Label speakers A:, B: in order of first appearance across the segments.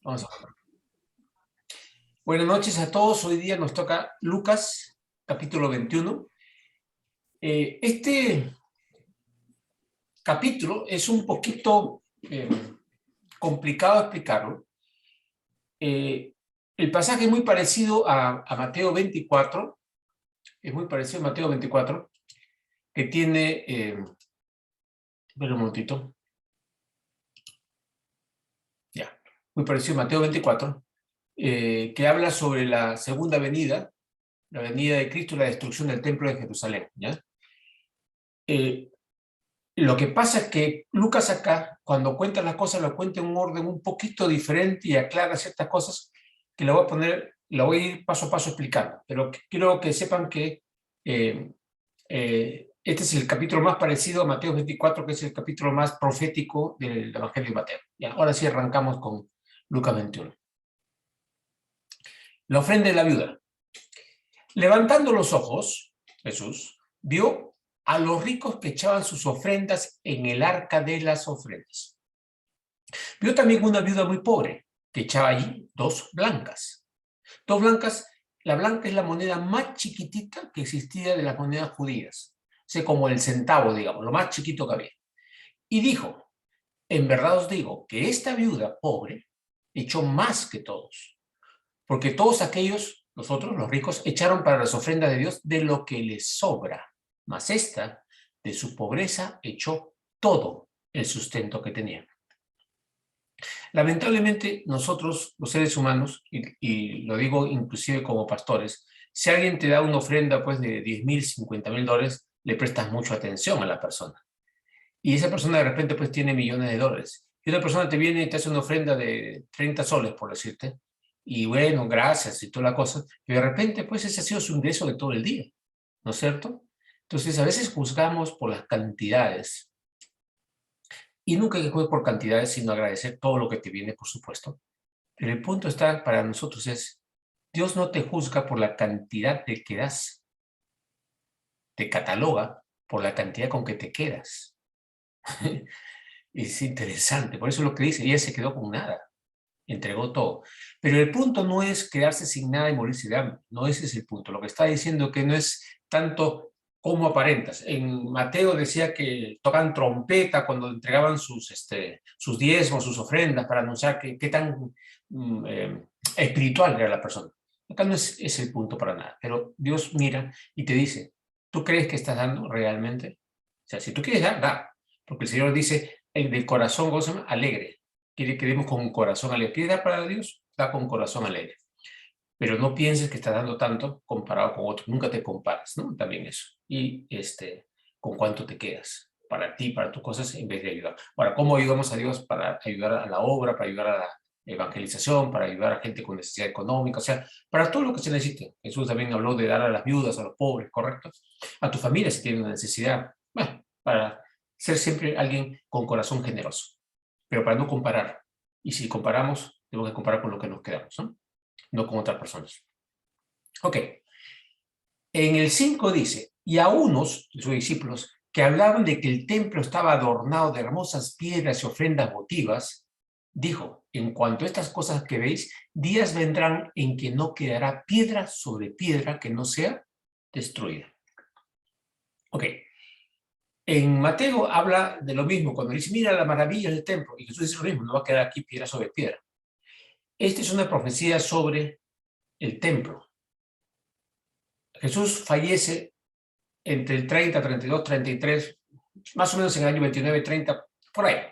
A: Vamos a ver. Buenas noches a todos. Hoy día nos toca Lucas, capítulo 21. Este capítulo es un poquito complicado de explicarlo. El pasaje es muy parecido a Mateo 24. Es muy parecido a Mateo 24, que tiene... espera un momentito. Ya. Muy parecido a Mateo 24, que habla sobre la segunda venida, la venida de Cristo y la destrucción del templo de Jerusalén, ¿ya? Lo que pasa es que Lucas acá, cuando cuenta las cosas, lo cuenta en un orden un poquito diferente y aclara ciertas cosas que le voy a poner, la voy a ir paso a paso explicando, pero quiero que sepan que este es el capítulo más parecido a Mateo 24, que es el capítulo más profético del Evangelio de Mateo. Ya, ahora sí arrancamos con Lucas 21. La ofrenda de la viuda. Levantando los ojos, Jesús vio a los ricos que echaban sus ofrendas en el arca de las ofrendas. Vio también una viuda muy pobre que echaba allí dos blancas. Dos blancas, la blanca es la moneda más chiquitita que existía de las monedas judías. O sea, como el centavo, digamos, lo más chiquito que había. Y dijo, en verdad os digo que esta viuda pobre echó más que todos, porque todos aquellos, los otros, los ricos, echaron para las ofrendas de Dios de lo que les sobra, mas esta, de su pobreza, echó todo el sustento que tenía. Lamentablemente, nosotros, los seres humanos, y lo digo inclusive como pastores, si alguien te da una ofrenda pues, de 10,000, 50,000 dólares, le prestas mucha atención a la persona. Y esa persona de repente pues tiene millones de dólares. Y una persona te viene y te hace una ofrenda de 30 soles, por decirte, y bueno, gracias y toda la cosa, y de repente pues ese ha sido su ingreso de todo el día, ¿no es cierto? Entonces a veces juzgamos por las cantidades, y nunca hay que juzgar por cantidades, sino agradecer todo lo que te viene, por supuesto. Pero el punto está para nosotros es, Dios no te juzga por la cantidad de que das, te cataloga por la cantidad con que te quedas. Es interesante, por eso lo que dice, ella se quedó con nada, entregó todo. Pero el punto no es quedarse sin nada y morirse de hambre, no ese es el punto. Lo que está diciendo que no es tanto cómo aparentas. En Mateo decía que tocan trompeta cuando entregaban sus diezmos, sus ofrendas, para anunciar qué tan espiritual era la persona. Acá no es el punto para nada, pero Dios mira y te dice, ¿tú crees que estás dando realmente? O sea, si tú quieres dar, da. Porque el Señor dice, el del corazón, gozo, alegre. Quiere que demos con un corazón alegre. ¿Quieres dar para Dios? Da con corazón alegre. Pero no pienses que estás dando tanto comparado con otros. Nunca te compares, ¿no? También eso. Y con cuánto te quedas para ti, para tus cosas, en vez de ayudar. Ahora, ¿cómo ayudamos a Dios? Para ayudar a la obra, para ayudar a la evangelización, para ayudar a gente con necesidad económica, o sea, para todo lo que se necesite. Jesús también habló de dar a las viudas, a los pobres, ¿correcto? A tu familia si tiene una necesidad. Bueno, para ser siempre alguien con corazón generoso, pero para no comparar. Y si comparamos, tenemos que comparar con lo que nos quedamos, ¿no? No con otras personas. Ok. En el 5 dice, y a unos de sus discípulos que hablaban de que el templo estaba adornado de hermosas piedras y ofrendas votivas, dijo, en cuanto a estas cosas que veis, días vendrán en que no quedará piedra sobre piedra que no sea destruida. Ok. En Mateo habla de lo mismo, cuando dice, mira las maravillas del templo, y Jesús dice lo mismo, no va a quedar aquí piedra sobre piedra. Esta es una profecía sobre el templo. Jesús fallece entre el 30, 32, 33, más o menos en el año 29, 30, por ahí.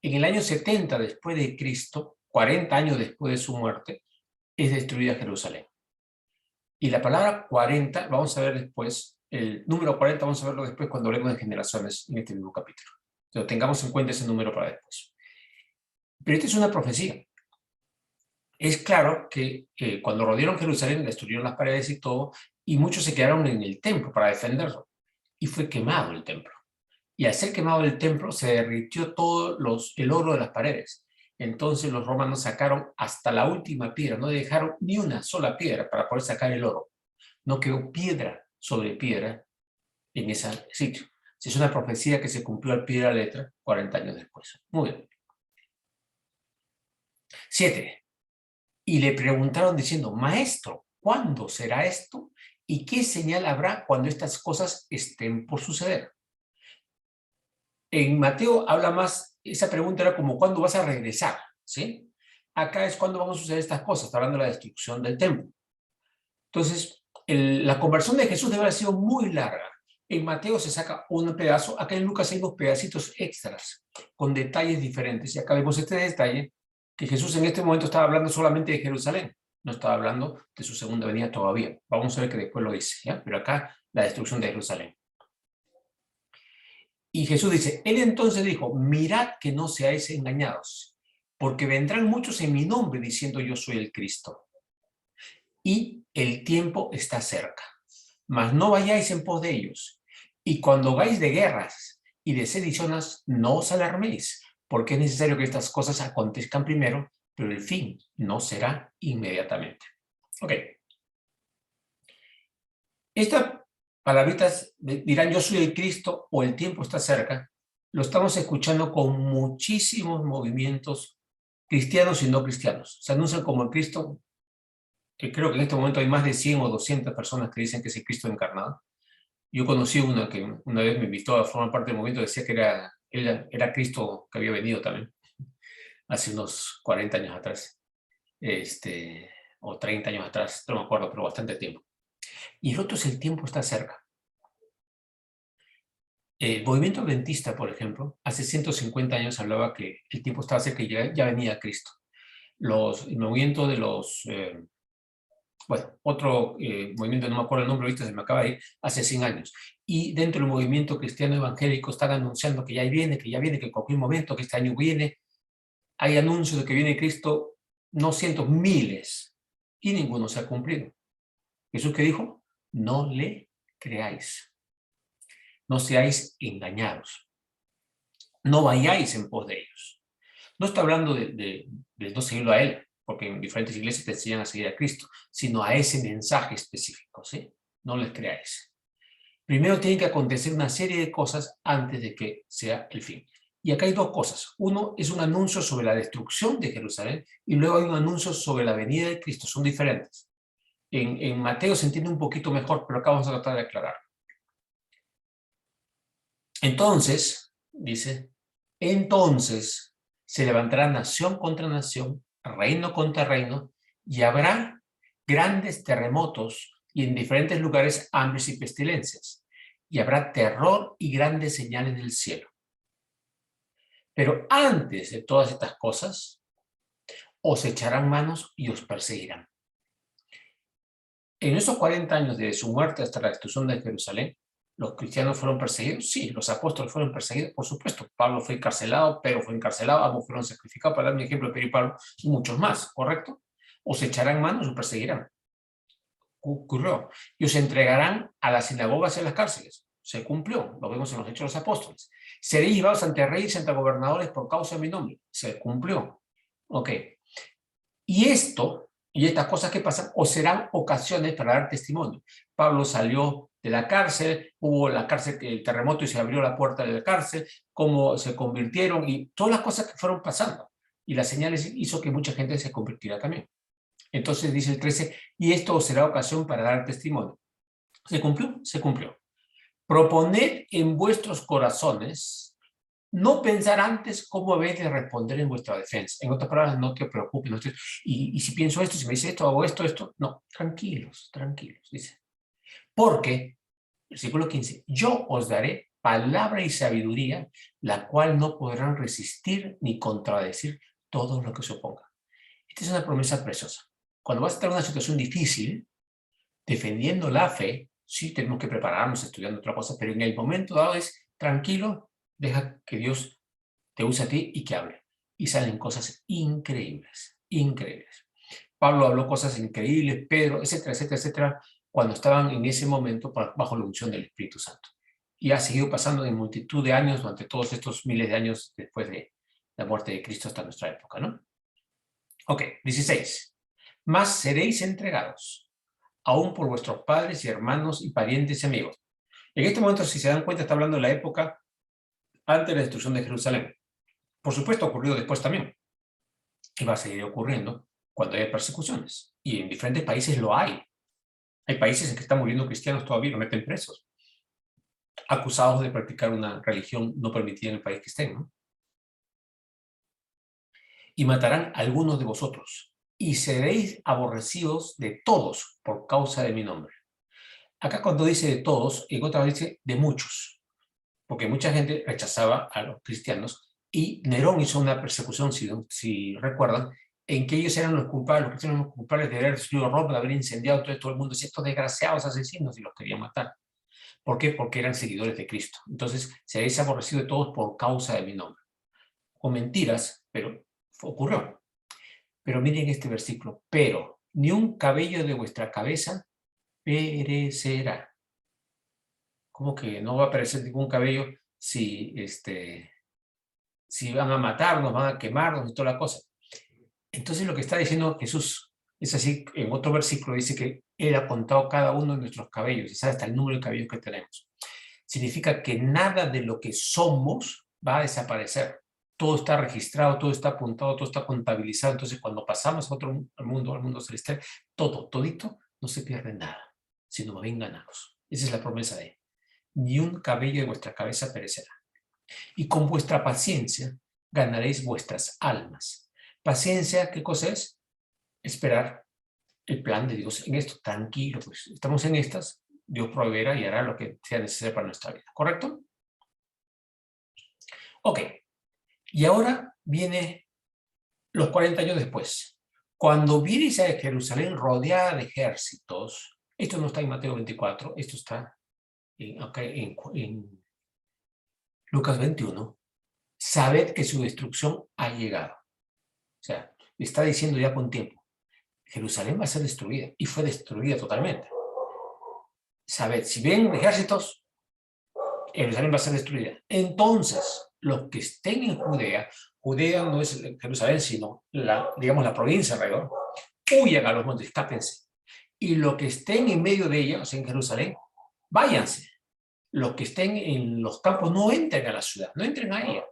A: En el año 70 después de Cristo, 40 años después de su muerte, es destruida Jerusalén. Y la palabra 40, vamos a ver después, el número 40 vamos a verlo después cuando hablemos de generaciones en este mismo capítulo. Entonces, tengamos en cuenta ese número para después. Pero esta es una profecía. Es claro que cuando rodearon Jerusalén, destruyeron las paredes y todo, y muchos se quedaron en el templo para defenderlo. Y fue quemado el templo. Y al ser quemado el templo, se derritió todo el oro de las paredes. Entonces los romanos sacaron hasta la última piedra, no dejaron ni una sola piedra para poder sacar el oro. No quedó piedra sobre piedra en ese sitio. Es una profecía que se cumplió al pie de la letra 40 años después. Muy bien. 7. Y le preguntaron diciendo, Maestro, ¿cuándo será esto? ¿Y qué señal habrá cuando estas cosas estén por suceder? En Mateo habla más, esa pregunta era como, ¿cuándo vas a regresar? ¿Sí? Acá es cuándo van a suceder estas cosas, está hablando de la destrucción del templo. Entonces, la conversión de Jesús debe haber sido muy larga. En Mateo se saca un pedazo, acá en Lucas hay unos pedacitos extras, con detalles diferentes. Y acá vemos este detalle, que Jesús en este momento estaba hablando solamente de Jerusalén, no estaba hablando de su segunda venida todavía. Vamos a ver que después lo dice, ¿ya? Pero acá la destrucción de Jerusalén. Y Jesús dice, él entonces dijo, mirad que no seáis engañados, porque vendrán muchos en mi nombre diciendo yo soy el Cristo. Y el tiempo está cerca. Mas no vayáis en pos de ellos. Y cuando vais de guerras y de sediciones, no os alarméis, porque es necesario que estas cosas acontezcan primero, pero el fin no será inmediatamente. Ok. Estas palabritas dirán yo soy el Cristo o el tiempo está cerca, lo estamos escuchando con muchísimos movimientos cristianos y no cristianos. Se anuncian como el Cristo, que creo que en este momento hay más de 100 o 200 personas que dicen que es el Cristo encarnado. Yo conocí una que una vez me invitó a formar parte del movimiento, decía que era Cristo que había venido también, hace unos 40 años atrás, o 30 años atrás, no me acuerdo, pero bastante tiempo. Y el otro es el tiempo está cerca. El movimiento adventista, por ejemplo, hace 150 años hablaba que el tiempo estaba cerca y ya venía Cristo. El movimiento de los... otro movimiento, no me acuerdo el nombre, ahorita se me acaba de ir, hace 100 años. Y dentro del movimiento cristiano evangélico están anunciando que ya viene, que en cualquier momento, que este año viene. Hay anuncios de que viene Cristo, no cientos, miles, y ninguno se ha cumplido. Jesús que dijo, no le creáis, no seáis engañados, no vayáis en pos de ellos. No está hablando de no seguirlo a él, porque en diferentes iglesias te enseñan a seguir a Cristo, sino a ese mensaje específico, ¿sí? No les creáis. Primero tiene que acontecer una serie de cosas antes de que sea el fin. Y acá hay dos cosas. Uno es un anuncio sobre la destrucción de Jerusalén y luego hay un anuncio sobre la venida de Cristo. Son diferentes. En Mateo se entiende un poquito mejor, pero acá vamos a tratar de aclarar. Entonces, dice, entonces se levantará nación contra nación, reino contra reino, y habrá grandes terremotos y en diferentes lugares hambres y pestilencias, y habrá terror y grandes señales del cielo. Pero antes de todas estas cosas, os echarán manos y os perseguirán. En esos 40 años de su muerte hasta la destrucción de Jerusalén, ¿los cristianos fueron perseguidos? Sí, los apóstoles fueron perseguidos, por supuesto. Pablo fue encarcelado, Pedro fue encarcelado, ambos fueron sacrificados, para dar un ejemplo de Pedro y Pablo, y muchos más, ¿correcto? Os echarán manos y os perseguirán. Ocurrió. Y os entregarán a las sinagogas y a las cárceles. Se cumplió, lo vemos en los Hechos de los Apóstoles. Seréis llevados ante reyes y ante gobernadores por causa de mi nombre. Se cumplió. Ok. Y estas cosas que pasan, os serán ocasiones para dar testimonio. Pablo salió de la cárcel, hubo la cárcel, el terremoto y se abrió la puerta de la cárcel, cómo se convirtieron y todas las cosas que fueron pasando. Y las señales hizo que mucha gente se convirtiera también. Entonces dice el 13, y esto os será ocasión para dar testimonio. ¿Se cumplió? Se cumplió. Proponed en vuestros corazones no pensar antes cómo habéis de responder en vuestra defensa. En otras palabras, no te preocupes. Y si pienso esto, si me dice esto, hago esto. No, tranquilos, dice. Porque, versículo 15, yo os daré palabra y sabiduría, la cual no podrán resistir ni contradecir todo lo que se oponga. Esta es una promesa preciosa. Cuando vas a estar en una situación difícil, defendiendo la fe, sí tenemos que prepararnos estudiando otra cosa, pero en el momento dado es tranquilo, deja que Dios te use a ti y que hable. Y salen cosas increíbles, increíbles. Pablo habló cosas increíbles, Pedro, etcétera, etcétera, etcétera, cuando estaban en ese momento bajo la unción del Espíritu Santo. Y ha seguido pasando en multitud de años, durante todos estos miles de años después de la muerte de Cristo hasta nuestra época, ¿no? Ok, 16. Mas seréis entregados, aún por vuestros padres y hermanos y parientes y amigos. En este momento, si se dan cuenta, está hablando de la época antes de la destrucción de Jerusalén. Por supuesto, ha ocurrido después también. Y va a seguir ocurriendo. cuando hay persecuciones. Y en diferentes países lo hay. Hay países en que están muriendo cristianos todavía, lo meten presos, acusados de practicar una religión no permitida en el país que estén, ¿no? Y matarán a algunos de vosotros, y seréis aborrecidos de todos por causa de mi nombre. Acá cuando dice de todos, en otra vez dice de muchos, porque mucha gente rechazaba a los cristianos, y Nerón hizo una persecución, si recuerdan, en que ellos eran los culpables, los cristianos los culpables de haber destruido Roma, de haber incendiado todo el mundo, estos desgraciados asesinos, y los querían matar. ¿Por qué? Porque eran seguidores de Cristo. Entonces, seréis aborrecidos de todos por causa de mi nombre. Con mentiras, pero ocurrió. Pero miren este versículo, pero ni un cabello de vuestra cabeza perecerá. ¿Cómo que no va a perecer ningún cabello si van a matarnos, van a quemarnos y toda la cosa? Entonces lo que está diciendo Jesús es así, en otro versículo dice que Él ha contado cada uno de nuestros cabellos, y sabe hasta el número de cabellos que tenemos. Significa que nada de lo que somos va a desaparecer. Todo está registrado, todo está apuntado, todo está contabilizado. Entonces cuando pasamos a otro mundo, al mundo celestial, todito, no se pierde nada, sino más bien ganamos. Esa es la promesa de Él. Ni un cabello de vuestra cabeza perecerá. Y con vuestra paciencia ganaréis vuestras almas. Paciencia, ¿qué cosa es? Esperar el plan de Dios en esto. Tranquilo, pues estamos en estas, Dios proveerá y hará lo que sea necesario para nuestra vida. ¿Correcto? Ok. Y ahora viene los 40 años después. Cuando viereis a Jerusalén rodeada de ejércitos, esto no está en Mateo 24, esto está en Lucas 21, sabed que su destrucción ha llegado. O sea, está diciendo ya con tiempo, Jerusalén va a ser destruida, y fue destruida totalmente. Sabed, si ven ejércitos, Jerusalén va a ser destruida. Entonces, los que estén en Judea, Judea no es Jerusalén, sino digamos la provincia alrededor, huyan a los montes, escápense. Y los que estén en medio de ella, o sea, en Jerusalén, váyanse. Los que estén en los campos no entren a la ciudad, no entren a ella,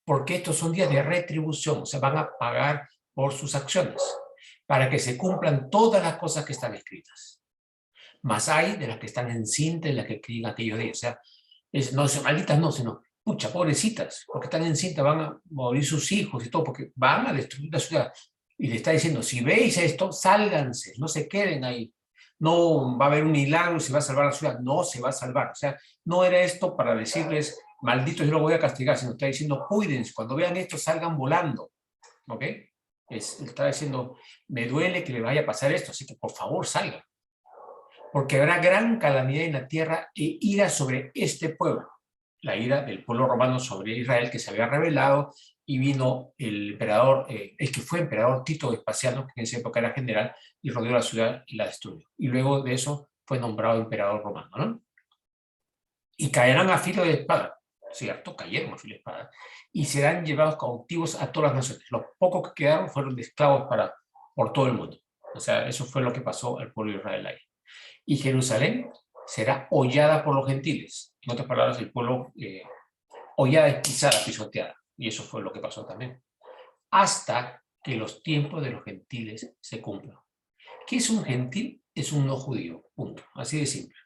A: porque estos son días de retribución, o sea, van a pagar por sus acciones, para que se cumplan todas las cosas que están escritas. Mas hay de las que están encintas y las que crían aquellos días, o sea, no son malditas, no, sino, pucha, pobrecitas, porque están encintas, van a morir sus hijos y todo, porque van a destruir la ciudad. Y le está diciendo, si veis esto, sálganse, no se queden ahí. No va a haber un milagro, se va a salvar la ciudad, no se va a salvar. O sea, no era esto para decirles, malditos, yo lo voy a castigar, sino está diciendo, cuídense, cuando vean esto, salgan volando. ¿Ok? Está diciendo, me duele que le vaya a pasar esto, así que por favor salgan. Porque habrá gran calamidad en la tierra e ira sobre este pueblo. La ira del pueblo romano sobre Israel, que se había rebelado, y vino el emperador, el que fue emperador Tito Vespasiano, que en esa época era general, y rodeó la ciudad y la destruyó. Y luego de eso fue nombrado emperador romano, ¿no? Y caerán a filo de espada, ¿cierto? Cayeron a filo de espada, y serán llevados cautivos a todas las naciones. Los pocos que quedaron fueron de esclavos por todo el mundo. O sea, eso fue lo que pasó al pueblo de Israel ahí. Y Jerusalén será hollada por los gentiles. En otras palabras, el pueblo hollada es pisada, pisoteada. Y eso fue lo que pasó también. Hasta que los tiempos de los gentiles se cumplan. ¿Qué es un gentil? Es un no judío, punto. Así de simple.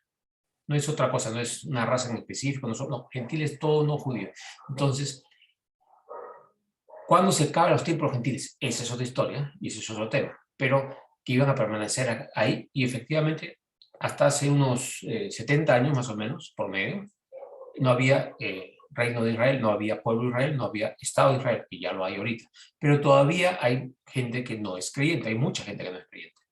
A: No es otra cosa, no es una raza en específico, no, gentil es todo no judío. Entonces, ¿cuándo se acaban los tiempos de los gentiles? Esa es otra historia y ese es otro tema. Pero que iban a permanecer ahí y efectivamente hasta hace unos 70 años más o menos, por medio, no había reino de Israel, no había pueblo de Israel, no había Estado de Israel, que ya lo hay ahorita. Pero todavía hay gente que no es creyente, hay mucha gente que no es creyente.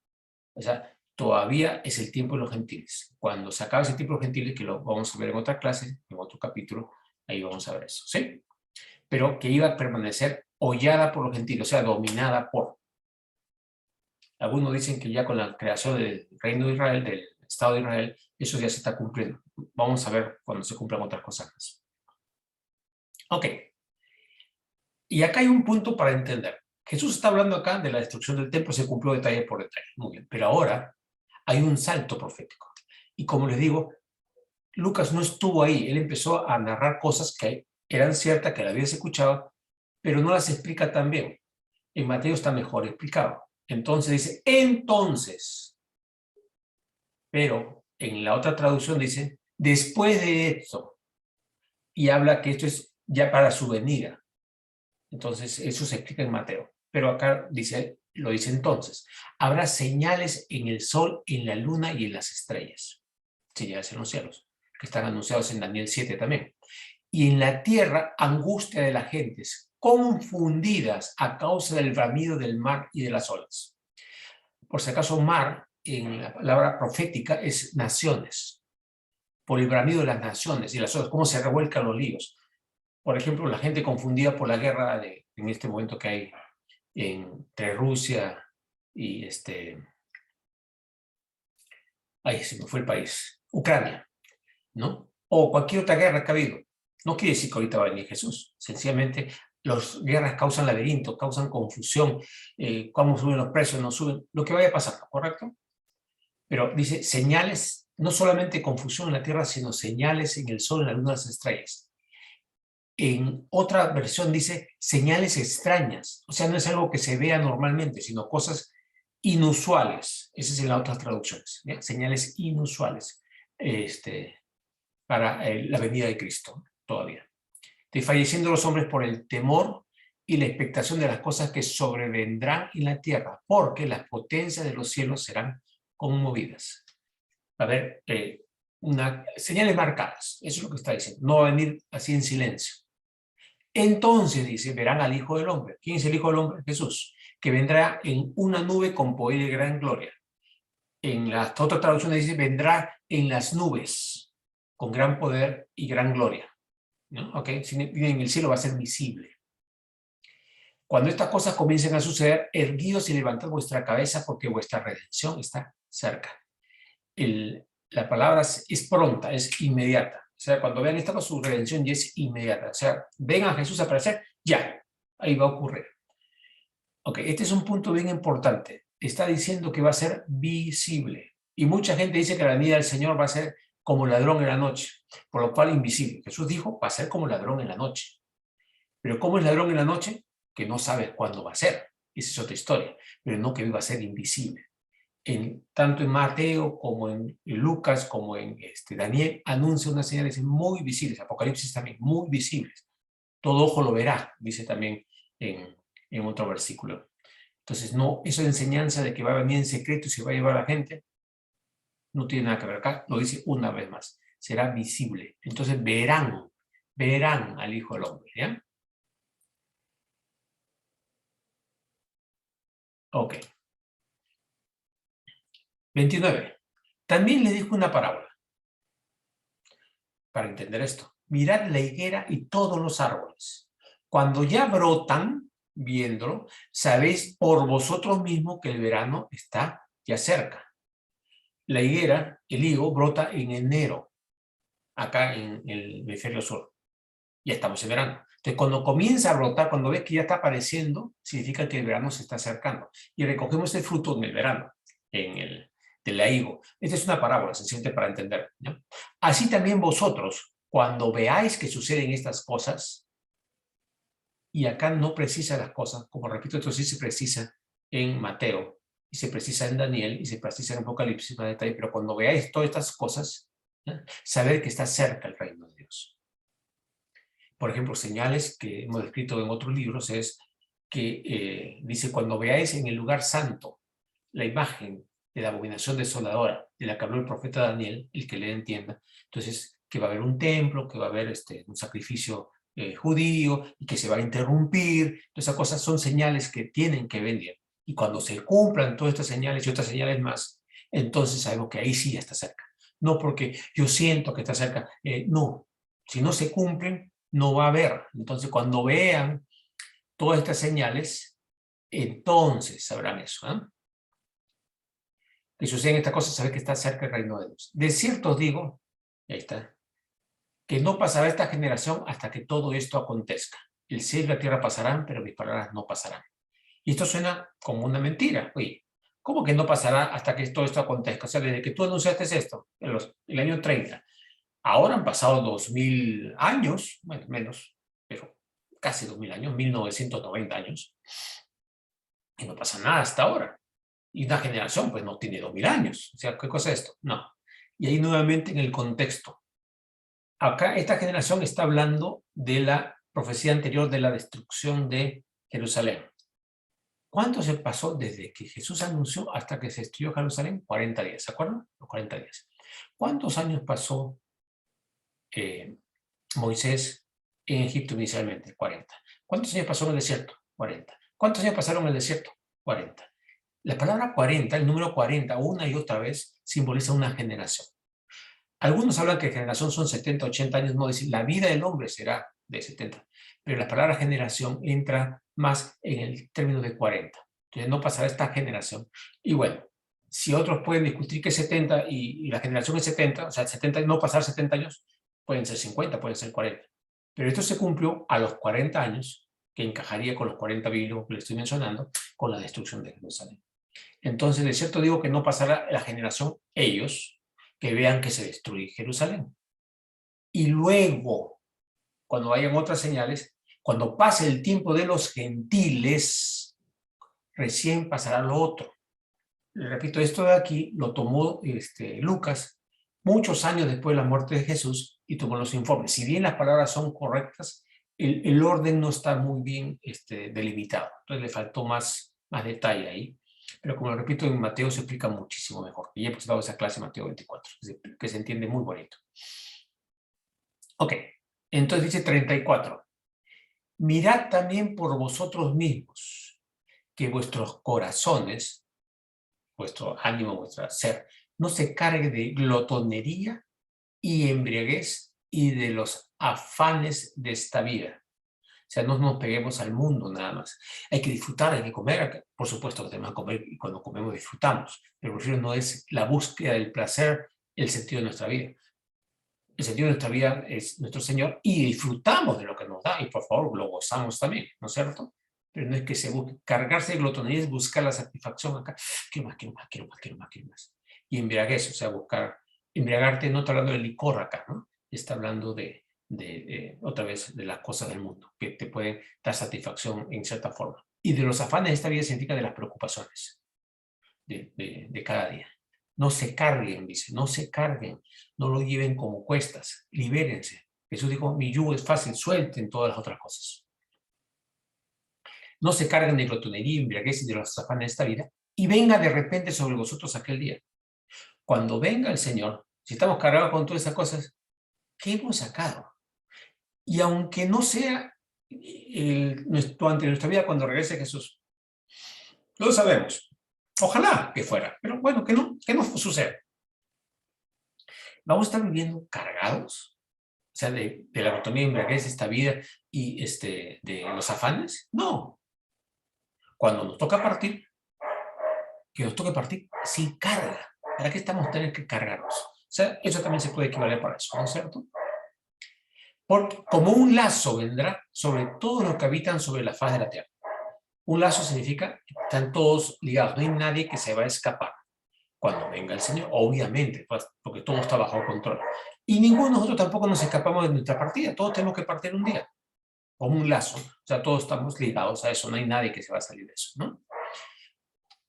A: O sea, todavía es el tiempo de los gentiles. Cuando se acabe ese tiempo de los gentiles, que lo vamos a ver en otra clase, en otro capítulo, ahí vamos a ver eso, ¿sí? Pero que iba a permanecer hollada por los gentiles, o sea, dominada por. Algunos dicen que ya con la creación del reino de Israel, del Estado de Israel, eso ya se está cumpliendo. Vamos a ver cuando se cumplan otras cosas más. Ok. Y acá hay un punto para entender. Jesús está hablando acá de la destrucción del templo, se cumplió detalle por detalle. Muy bien. Pero ahora hay un salto profético. Y como les digo, Lucas no estuvo ahí. Él empezó a narrar cosas que eran ciertas, que las habías escuchado, pero no las explica tan bien. En Mateo está mejor explicado. Entonces dice, entonces. Pero en la otra traducción dice, después de esto. Y habla que esto es ya para su venida. Entonces, eso se explica en Mateo. Pero acá dice, lo dice entonces. Habrá señales en el sol, en la luna y en las estrellas. Señales en los cielos, que están anunciados en Daniel 7 también. Y en la tierra, angustia de las gentes, confundidas a causa del bramido del mar y de las olas. Por si acaso, mar, en la palabra profética, es naciones. Por el bramido de las naciones y las olas, cómo se revuelcan los líos. Por ejemplo, la gente confundida por la guerra en este momento que hay entre Rusia y ahí se me fue el país, Ucrania, ¿no? O cualquier otra guerra que ha habido. No quiere decir que ahorita va a venir Jesús. Sencillamente, las guerras causan laberinto, causan confusión, cómo suben los precios, no suben, lo que vaya a pasar, ¿correcto? Pero dice señales, no solamente confusión en la tierra, sino señales en el sol, en la luna, en las estrellas. En otra versión dice señales extrañas, o sea, no es algo que se vea normalmente, sino cosas inusuales. Esa es en las otras traducciones, ¿ya? Señales inusuales para la venida de Cristo todavía. Desfalleciendo los hombres por el temor y la expectación de las cosas que sobrevendrán en la tierra, porque las potencias de los cielos serán conmovidas. Va a haber señales marcadas, eso es lo que está diciendo, no va a venir así en silencio. Entonces, dice, verán al Hijo del Hombre. ¿Quién es el Hijo del Hombre? Jesús, que vendrá en una nube con poder y gran gloria. En la otra traducción dice, vendrá en las nubes con gran poder y gran gloria. ¿No? ¿Okay? En el cielo va a ser visible. Cuando estas cosas comiencen a suceder, erguidos y levantad vuestra cabeza porque vuestra redención está cerca. La palabra es pronta, es inmediata. O sea, cuando vean esta cosa, su redención ya es inmediata. O sea, ven a Jesús a aparecer, ya, ahí va a ocurrir. Ok, este es un punto bien importante. Está diciendo que va a ser visible. Y mucha gente dice que la venida del Señor va a ser como ladrón en la noche, por lo cual invisible. Jesús dijo, va a ser como ladrón en la noche. Pero ¿cómo es ladrón en la noche? Que no sabes cuándo va a ser. Esa es otra historia. Pero no que va a ser invisible. Tanto en Mateo como en Lucas, como en Daniel, anuncia unas señales muy visibles, Apocalipsis también, muy visibles. Todo ojo lo verá, dice también en otro versículo. Entonces, no, esa enseñanza de que va a venir en secreto y se va a llevar a la gente, no tiene nada que ver acá, lo dice una vez más, será visible. Entonces, verán al Hijo del Hombre, ¿ya? Ok. 29. También le dijo una parábola para entender esto. Mirad la higuera y todos los árboles. Cuando ya brotan, viéndolo, sabéis por vosotros mismos que el verano está ya cerca. La higuera, el higo, brota en enero, acá en el hemisferio sur. Ya estamos en verano. Entonces, cuando comienza a brotar, cuando ves que ya está apareciendo, significa que el verano se está acercando. Y recogemos el fruto en el verano, de la higo. Esta es una parábola, sencillamente para entender, ¿no? Así también vosotros, cuando veáis que suceden estas cosas, y acá no precisa las cosas, como repito, esto sí se precisa en Mateo, y se precisa en Daniel, y se precisa en Apocalipsis, más detalle, pero cuando veáis todas estas cosas, ¿no? Saber que está cerca el reino de Dios. Por ejemplo, señales que hemos descrito en otros libros es que dice, cuando veáis en el lugar santo la imagen de la abominación desoladora de la que habló el profeta Daniel, el que le entienda, entonces que va a haber un templo, que va a haber un sacrificio judío y que se va a interrumpir, esas cosas son señales que tienen que venir. Y cuando se cumplan todas estas señales y otras señales más, entonces sabemos que ahí sí ya está cerca. No porque yo siento que está cerca, no. Si no se cumplen, no va a haber. Entonces, cuando vean todas estas señales, entonces sabrán eso. Que suceden estas cosas, saber que está cerca el reino de Dios. De cierto os digo, ahí está, que no pasará esta generación hasta que todo esto acontezca. El cielo y la tierra pasarán, pero mis palabras no pasarán. Y esto suena como una mentira. Oye, ¿cómo que no pasará hasta que todo esto acontezca? O sea, desde que tú anunciaste esto, en el año 30, ahora han pasado 2000 años, bueno, menos, pero casi 2000 años, 1990 años. y no pasa nada hasta ahora. Y una generación, pues, no tiene 2000 años. O sea, ¿qué cosa es esto? No. Y ahí nuevamente en el contexto. Acá esta generación está hablando de la profecía anterior de la destrucción de Jerusalén. ¿Cuánto se pasó desde que Jesús anunció hasta que se destruyó Jerusalén? 40 días, ¿se acuerdan? Los 40 días. ¿Cuántos años pasó eh, Moisés en Egipto inicialmente? 40. ¿Cuántos años pasó en el desierto? 40. ¿Cuántos años pasaron en el desierto? 40. La palabra 40, el número 40, una y otra vez simboliza una generación. Algunos hablan que generación son 70, 80 años, no decir, la vida del hombre será de 70, pero la palabra generación entra más en el término de 40. Entonces no pasará esta generación. Y bueno, si otros pueden discutir que es 70 y la generación es 70, o sea, 70, no pasar 70 años, pueden ser 50, pueden ser 40. Pero esto se cumplió a los 40 años, que encajaría con los 40 bíblicos que les estoy mencionando, con la destrucción de Jerusalén. Entonces, de cierto digo que no pasará la generación ellos, que vean que se destruye Jerusalén. Y luego, cuando hayan otras señales, cuando pase el tiempo de los gentiles, recién pasará lo otro. Le repito, esto de aquí lo tomó Lucas muchos años después de la muerte de Jesús y tomó los informes. Si bien las palabras son correctas, el orden no está muy bien delimitado. Entonces le faltó más detalle ahí. Pero como lo repito, en Mateo se explica muchísimo mejor. Y he presentado esa clase en Mateo 24, que se entiende muy bonito. Ok, entonces dice 34. Mirad también por vosotros mismos, que vuestros corazones, vuestro ánimo, vuestro ser, no se cargue de glotonería y embriaguez y de los afanes de esta vida. O sea, no nos peguemos al mundo nada más. Hay que disfrutar, hay que comer. Por supuesto que tenemos que comer y cuando comemos disfrutamos. Pero prefiero no es la búsqueda del placer el sentido de nuestra vida. El sentido de nuestra vida es nuestro Señor y disfrutamos de lo que nos da y por favor lo gozamos también, ¿no es cierto? Pero no es que se busque, cargarse de glotonería es buscar la satisfacción acá. Quiero más, quiero más, quiero más, quiero más, quiero más. Y embriaguez, o sea, buscar, embriagarte no está hablando de licor acá, ¿no? Está hablando otra vez, de las cosas del mundo, que te pueden dar satisfacción en cierta forma. Y de los afanes de esta vida significa de las preocupaciones de cada día. No se carguen, dice, no se carguen, no lo lleven como cuestas, libérense. Jesús dijo, mi yugo es fácil, suelten todas las otras cosas. No se carguen de glotonería, embriaguez y de los afanes de esta vida, y venga de repente sobre vosotros aquel día. Cuando venga el Señor, si estamos cargados con todas esas cosas, ¿qué hemos sacado? Y aunque no sea durante nuestra vida cuando regrese Jesús, lo sabemos. Ojalá que fuera, pero bueno, que no suceda. ¿Vamos a estar viviendo cargados? O sea, de la glotonería, embriaguez, esta vida y de los afanes. No. Cuando nos toca partir, que nos toque partir sin carga. ¿Para qué estamos tener que cargarnos? O sea, eso también se puede equivaler para eso, ¿no es cierto? Porque como un lazo vendrá sobre todos los que habitan sobre la faz de la tierra. Un lazo significa que están todos ligados, no hay nadie que se va a escapar cuando venga el Señor, obviamente, pues, porque todo está bajo control. Y ninguno de nosotros tampoco nos escapamos de nuestra partida, todos tenemos que partir un día, como un lazo, o sea, todos estamos ligados a eso, no hay nadie que se va a salir de eso, ¿no?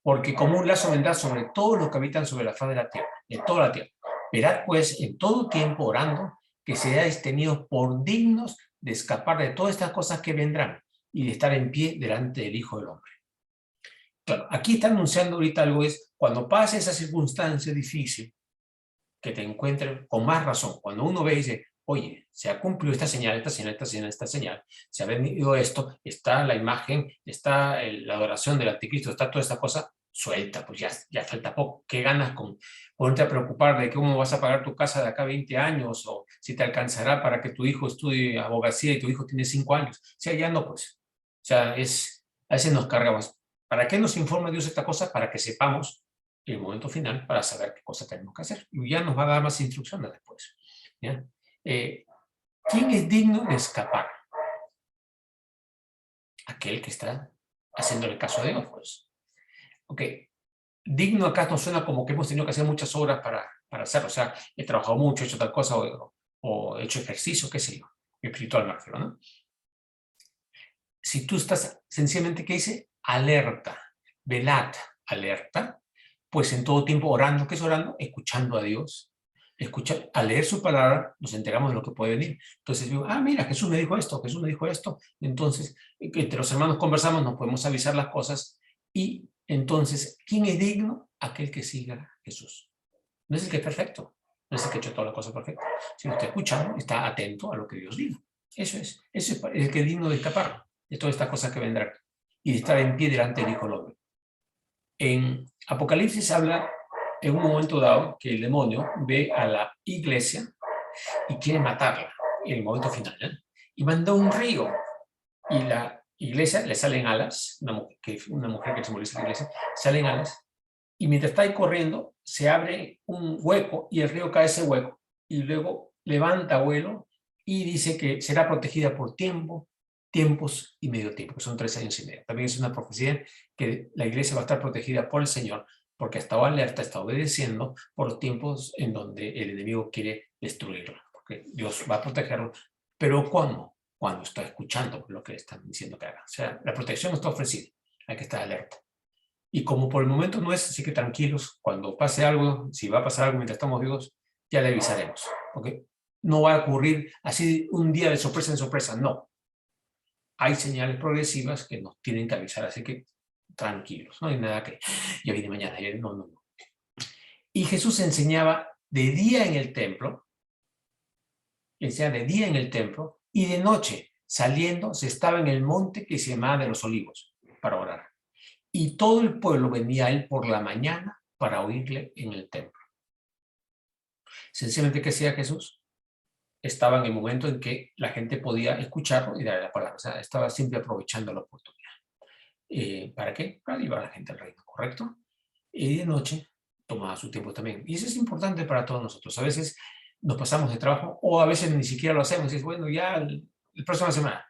A: Porque como un lazo vendrá sobre todos los que habitan sobre la faz de la tierra, de toda la tierra. Verad pues en todo tiempo orando que seáis tenidos por dignos de escapar de todas estas cosas que vendrán y de estar en pie delante del Hijo del Hombre. Claro, aquí está anunciando ahorita algo es, cuando pase esa circunstancia difícil, que te encuentres con más razón. Cuando uno ve y dice, oye, se ha cumplido esta señal, esta señal, esta señal, esta señal, se ha venido esto, está la imagen, está la adoración del anticristo, está toda esta cosa, suelta, pues ya falta poco. ¿Qué ganas con ponerte a preocupar de cómo vas a pagar tu casa de acá a 20 años o si te alcanzará para que tu hijo estudie abogacía y tu hijo tiene 5 años? O sea, ya no, pues. O sea, a veces nos cargamos. ¿Para qué nos informa Dios esta cosa? Para que sepamos el momento final para saber qué cosa tenemos que hacer. Y ya nos va a dar más instrucciones después. ¿Ya? ¿Quién es digno de escapar? Aquel que está haciendo el caso de Dios, pues. Ok, digno acá nos suena como que hemos tenido que hacer muchas obras para hacerlo. O sea, he trabajado mucho, he hecho tal cosa o he hecho ejercicio, qué sé yo, espiritual me refiero, ¿no? Si tú estás sencillamente, ¿qué dice? Alerta. velad, alerta, pues en todo tiempo orando. ¿Qué es orando? Escuchando a Dios. Al leer su palabra nos enteramos de lo que puede venir. Entonces digo, mira, Jesús me dijo esto, Jesús me dijo esto. Entonces, entre los hermanos conversamos, nos podemos avisar las cosas. Y entonces, ¿quién es digno? Aquel que siga a Jesús. No es el que es perfecto, no es el que ha hecho todas las cosas perfectas, sino está escuchando, está atento a lo que Dios diga. Eso es el que es digno de escapar de todas estas cosas que vendrán y de estar en pie delante del Hijo del Hombre. En Apocalipsis habla en un momento dado que el demonio ve a la iglesia y quiere matarla en el momento final, ¿eh? Y manda un río y la iglesia le salen alas, una mujer que simboliza la iglesia, salen alas, y mientras está ahí corriendo se abre un hueco y el río cae ese hueco y luego levanta vuelo y dice que será protegida por tiempos y medio tiempo, que son 3 años y medio. También es una profecía que la iglesia va a estar protegida por el Señor porque ha estado alerta, está obedeciendo por los tiempos en donde el enemigo quiere destruirlo, porque Dios va a protegerlo. ¿Pero cuándo? Cuando está escuchando lo que le están diciendo que haga. O sea, la protección está ofrecida, hay que estar alerta. Y como por el momento no es, así que tranquilos, cuando pase algo, si va a pasar algo mientras estamos vivos, ya le avisaremos, porque no va a ocurrir así un día de sorpresa en sorpresa, no. Hay señales progresivas que nos tienen que avisar, así que tranquilos, no hay nada que, ya viene mañana, no. Y Jesús enseñaba de día en el templo, y de noche, saliendo, se estaba en el monte que se llamaba de los Olivos, para orar. Y todo el pueblo venía a él por la mañana para oírle en el templo. Sencillamente, ¿qué hacía Jesús? Estaba en el momento en que la gente podía escucharlo y darle la palabra. O sea, estaba siempre aprovechando la oportunidad. ¿Para qué? Para llevar a la gente al reino, ¿correcto? Y de noche tomaba su tiempo también. Y eso es importante para todos nosotros. A veces nos pasamos de trabajo o a veces ni siquiera lo hacemos. Y es bueno, ya la próxima semana.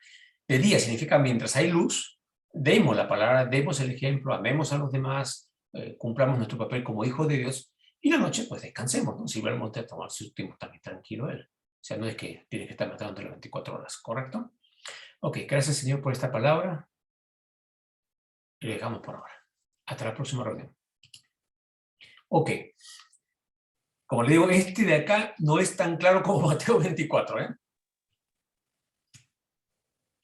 A: De día significa mientras hay luz, demos la palabra, demos el ejemplo, amemos a los demás, cumplamos nuestro papel como hijos de Dios. Y la noche, pues descansemos, ¿no? Si va al monte a tomar su tiempo también tranquilo él. O sea, no es que tiene que estar matando las 24 horas, ¿correcto? Ok, gracias Señor por esta palabra. Y lo dejamos por ahora. Hasta la próxima reunión. Ok. Como le digo, este de acá no es tan claro como Mateo 24, ¿eh?